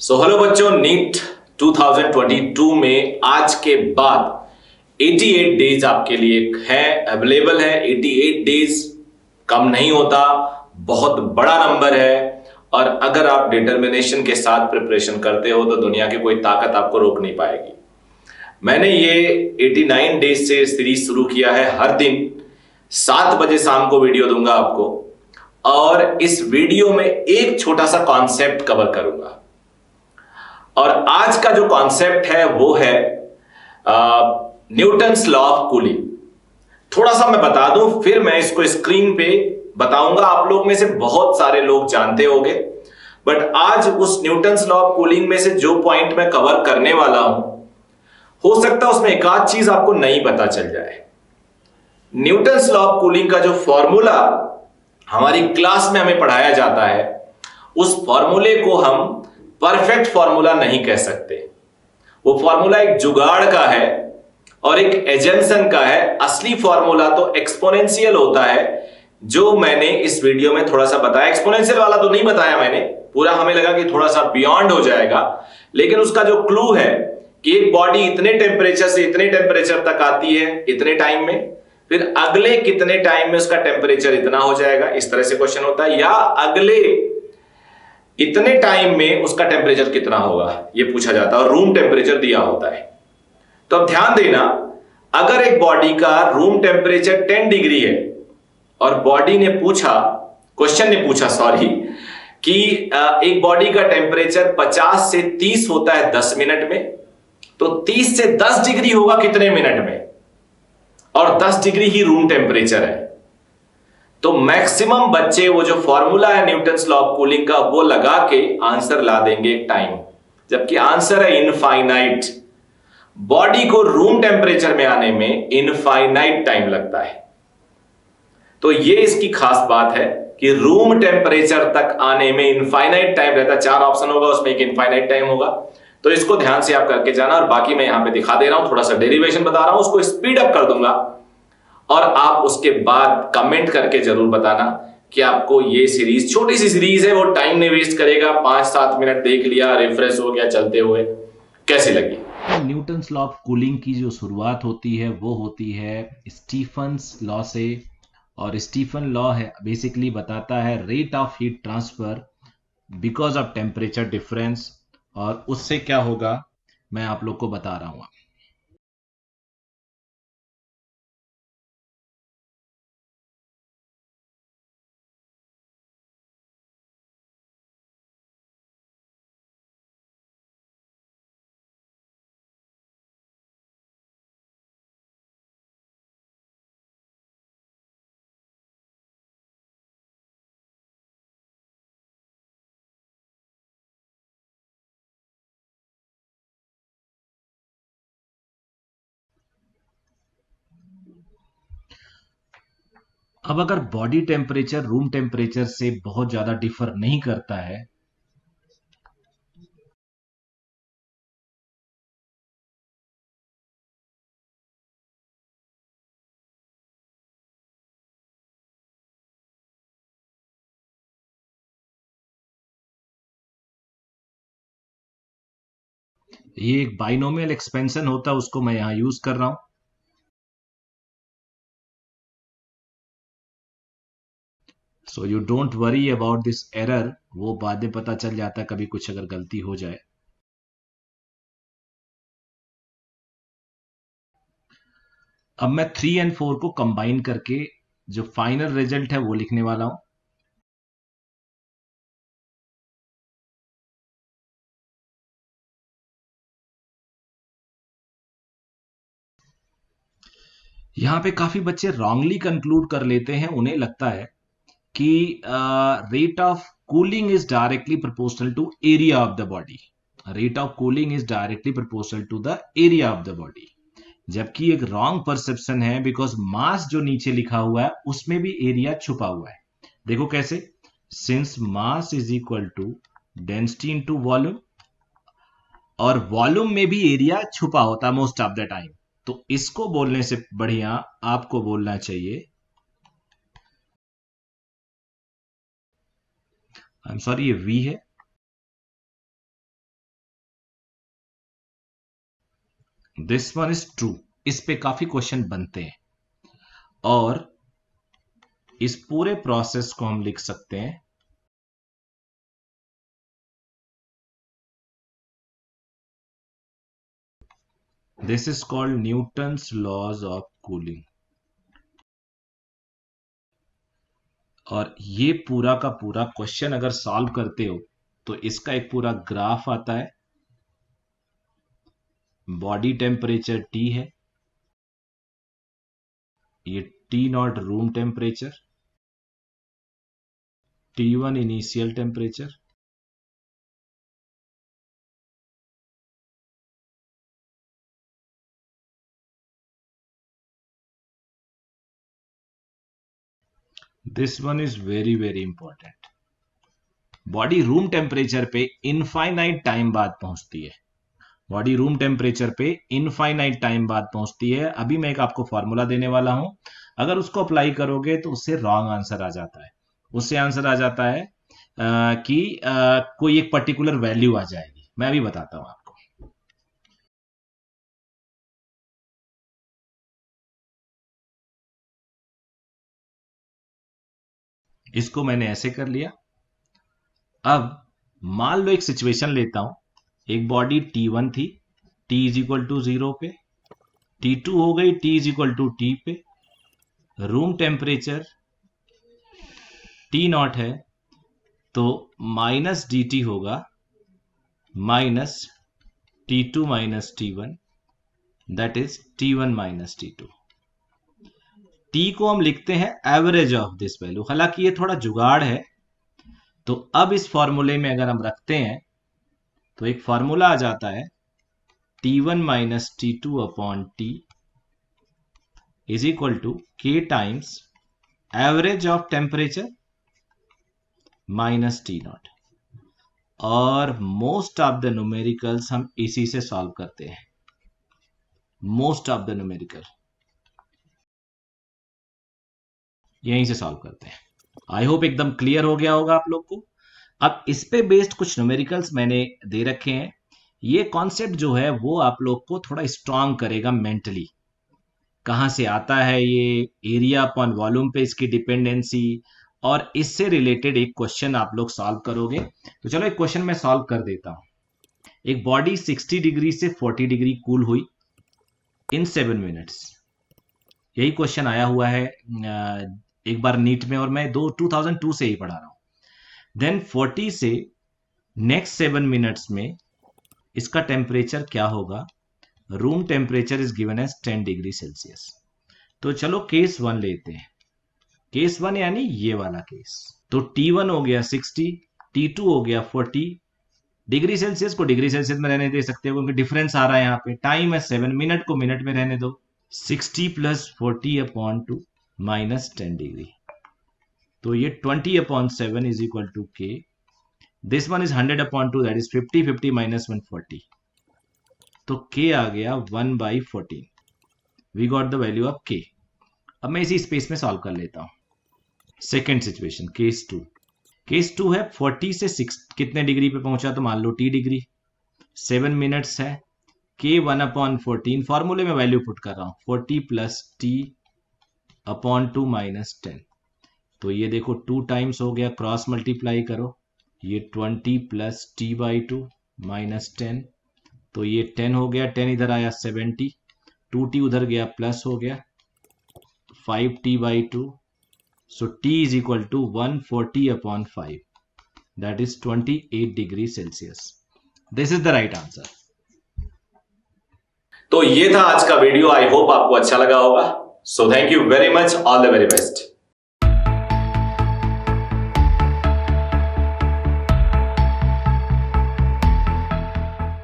Hello बच्चों, NEET 2022 में आज के बाद 88 डेज आपके लिए है, अवेलेबल है। 88 डेज कम नहीं होता, बहुत बड़ा नंबर है। और अगर आप डिटर्मिनेशन के साथ प्रिपरेशन करते हो तो दुनिया की कोई ताकत आपको रोक नहीं पाएगी। मैंने ये 89 डेज से सीरीज शुरू किया है। हर दिन 7 बजे शाम को वीडियो दूंगा आपको, और इस वीडियो में एक छोटा सा कॉन्सेप्ट कवर करूंगा। और आज का जो कॉन्सेप्ट है वो है न्यूटन्स लॉ ऑफ कूलिंग। थोड़ा सा मैं बता दूं, फिर मैं इसको स्क्रीन पे बताऊंगा। आप लोग में से बहुत सारे लोग जानते होंगे, बट आज उस न्यूटन्स लॉ ऑफ कूलिंग में से जो पॉइंट मैं कवर करने वाला हूं, हो सकता है उसमें एक आध चीज आपको नहीं पता चल जाए। न्यूटन्स लॉ ऑफ कूलिंग का जो फॉर्मूला हमारी क्लास में हमें पढ़ाया जाता है, उस फॉर्मूले को हम परफेक्ट फॉर्मूला नहीं कह सकते। वो फॉर्मूला एक जुगाड़ का है और एक एजम्पशन का है। असली फॉर्मूला तो एक्सपोनेंशियल होता है, जो मैंने इस वीडियो में थोड़ा सा बताया। एक्सपोनेंशियल वाला तो नहीं बताया मैंने पूरा, हमें लगा कि थोड़ा सा बियॉन्ड हो जाएगा, लेकिन उसका जो क्लू है कि एक बॉडी इतने टेम्परेचर से इतने टेम्परेचर तक आती है इतने टाइम में, फिर अगले कितने टाइम में उसका टेम्परेचर इतना हो जाएगा, इस तरह से क्वेश्चन होता है, या अगले इतने टाइम में उसका टेम्परेचर कितना होगा, यह पूछा जाता है, और रूम टेम्परेचर दिया होता है। तो अब ध्यान देना, अगर एक बॉडी का रूम टेम्परेचर 10 डिग्री है और बॉडी ने पूछा, क्वेश्चन ने पूछा सॉरी, कि एक बॉडी का टेम्परेचर 50 से 30 होता है 10 मिनट में, तो 30 से 10 डिग्री होगा कितने मिनट में, और 10 डिग्री ही रूम टेम्परेचर है। तो मैक्सिमम बच्चे वो जो फॉर्मूला है न्यूटन्स लॉ ऑफ कूलिंग का, वो लगा के आंसर ला देंगे टाइम, जबकि आंसर है इनफाइनाइट। बॉडी को रूम टेम्परेचर में आने में इनफाइनाइट टाइम लगता है। तो ये इसकी खास बात है कि रूम टेम्परेचर तक आने में इनफाइनाइट टाइम रहता है। 4 ऑप्शन होगा, उसमें एक इनफाइनाइट टाइम होगा। तो इसको ध्यान से आप करके जाना, और बाकी मैं यहां पे दिखा दे रहा हूं, थोड़ा सा डेरिवेशन बता रहा हूं, उसको स्पीड अप कर दूंगा, और आप उसके बाद कमेंट करके जरूर बताना कि आपको ये सीरीज, छोटी सी सीरीज है, वो टाइम नहीं वेस्ट करेगा, 5-7 मिनट देख लिया, रिफ्रेश हो गया चलते हुए, कैसी लगी। न्यूटन्स लॉ ऑफ कूलिंग की जो शुरुआत होती है वो होती है स्टीफन्स लॉ से। और स्टीफन लॉ है बेसिकली बताता है rate of heat transfer because of temperature difference, और उससे क्या होगा मैं आप लोग को बता रहा हूं। अब अगर बॉडी टेम्परेचर रूम टेम्परेचर से बहुत ज्यादा डिफर नहीं करता है, ये एक बाइनोमियल एक्सपेंशन होता है, उसको मैं यहां यूज कर रहा हूं। So you don't worry about this error, वो बाद में पता चल जाता है कभी कुछ अगर गलती हो जाए। अब मैं 3 एंड 4 को कंबाइन करके जो फाइनल रिजल्ट है वो लिखने वाला हूं। यहां पे काफी बच्चे रॉन्गली कंक्लूड कर लेते हैं, उन्हें लगता है कि rate of cooling is directly proportional to area of the body. Rate of cooling is directly proportional to the area of the body, जबकि एक रॉन्ग परसेप्शन है, बिकॉज मास जो नीचे लिखा हुआ है उसमें भी एरिया छुपा हुआ है। देखो कैसे, since mass is equal to density into volume, और वॉल्यूम में भी एरिया छुपा होता है मोस्ट ऑफ द टाइम। तो इसको बोलने से बढ़िया आपको बोलना चाहिए, आई एम सॉरी ये वी है, दिस वन इज ट्रू। इस पे काफी क्वेश्चन बनते हैं और इस पूरे प्रोसेस को हम लिख सकते हैं this is called Newton's laws of cooling. और ये पूरा का पूरा क्वेश्चन अगर सॉल्व करते हो तो इसका एक पूरा ग्राफ आता है। बॉडी टेम्परेचर T है, ये T0 room temperature, T1 initial temperature, this one is very very important. Body room temperature पे इनफाइनाइट टाइम बाद पहुंचती है। बॉडी रूम टेम्परेचर पे इनफाइनाइट टाइम बाद पहुंचती है। अभी मैं एक आपको फॉर्मूला देने वाला हूं, अगर उसको अप्लाई करोगे तो उससे रॉन्ग आंसर आ जाता है। उससे आंसर आ जाता है कि कोई एक पर्टिकुलर वैल्यू आ जाएगी। मैं अभी बताता हूं आपको। इसको मैंने ऐसे कर लिया। अब मान लो एक सिचुएशन लेता हूं, एक बॉडी T1 थी, T इज इक्वल टू 0 पे, T2 हो गई T is equal to T पे, रूम टेम्परेचर T0 है तो माइनस dt होगा minus T2 minus T1, that is T1 minus T2। T को हम लिखते हैं एवरेज ऑफ दिस वैल्यू। हालांकि ये थोड़ा जुगाड़ है, तो अब इस फॉर्मूले में अगर हम रखते हैं तो एक फॉर्मूला आ जाता है T1 minus T2 upon T is equal to K times average of temperature minus T0। और मोस्ट ऑफ द न्यूमेरिकल्स हम इसी से सॉल्व करते हैं। मोस्ट ऑफ द न्यूमेरिकल यहीं से सॉल्व करते हैं। आई होप एकदम क्लियर हो गया होगा आप लोग को। अब इस पे बेस्ड कुछ न्यूमेरिकल्स मैंने दे रखे हैं। ये कॉन्सेप्ट जो है वो आप लोग को थोड़ा स्ट्रांग करेगा मेंटली। कहां से आता है ये, एरिया अपॉन वॉल्यूम पे इसकी डिपेंडेंसी, और इससे रिलेटेड एक क्वेश्चन आप लोग सॉल्व करोगे। तो चलो एक क्वेश्चन मैं सॉल्व कर देता हूं। एक बॉडी 60 डिग्री से 40 डिग्री कूल हुई इन 7 मिनट्स। यही क्वेश्चन आया हुआ है एक बार नीट में, और मैं 2002 से ही पढ़ा रहा हूं। देन 40 से नेक्स्ट 7 मिनट्स में इसका टेम्परेचर क्या होगा। Room temperature is given as 10 degree Celsius. तो चलो केस 1 लेते हैं। केस 1 यानी ये वाला केस। तो T1 हो गया 60, T2 हो गया 40 डिग्री सेल्सियस। को डिग्री सेल्सियस में रहने दे सकते हो क्योंकि डिफरेंस आ रहा है यहाँ पे। टाइम है 7, मिनट को मिनट में रहने दो। 60 प्लस 40 अपॉन 2 माइनस 10 डिग्री, तो ये 20 upon 7 is equal to K। This one is 100 upon 2, that is 50, 50 minus 1 40, तो K आ गया 1/14। We got the value of K। अब मैं इसी स्पेस में सॉल्व कर लेता हूं। Second situation case 2। केस 2 है 40 से 6 कितने डिग्री पे पहुंचा, तो मान लो T डिग्री। 7 मिनट्स है। K 1/14, फॉर्मूले में वैल्यू पुट कर रहा हूं, 40 प्लस T अपॉन 2 माइनस 10। तो ये देखो 2 टाइम्स हो गया, क्रॉस मल्टीप्लाई करो, ये 20 प्लस T/2 माइनस 10, तो ये 10 हो गया, 10 इधर आया 70, 2T उधर गया प्लस हो गया 5T/2। So T is equal to 140 upon 5, that is 28 degree Celsius. This is the right answer. तो ये था आज का वीडियो। आई होप आपको अच्छा लगा होगा। So thank you very much, all the very best.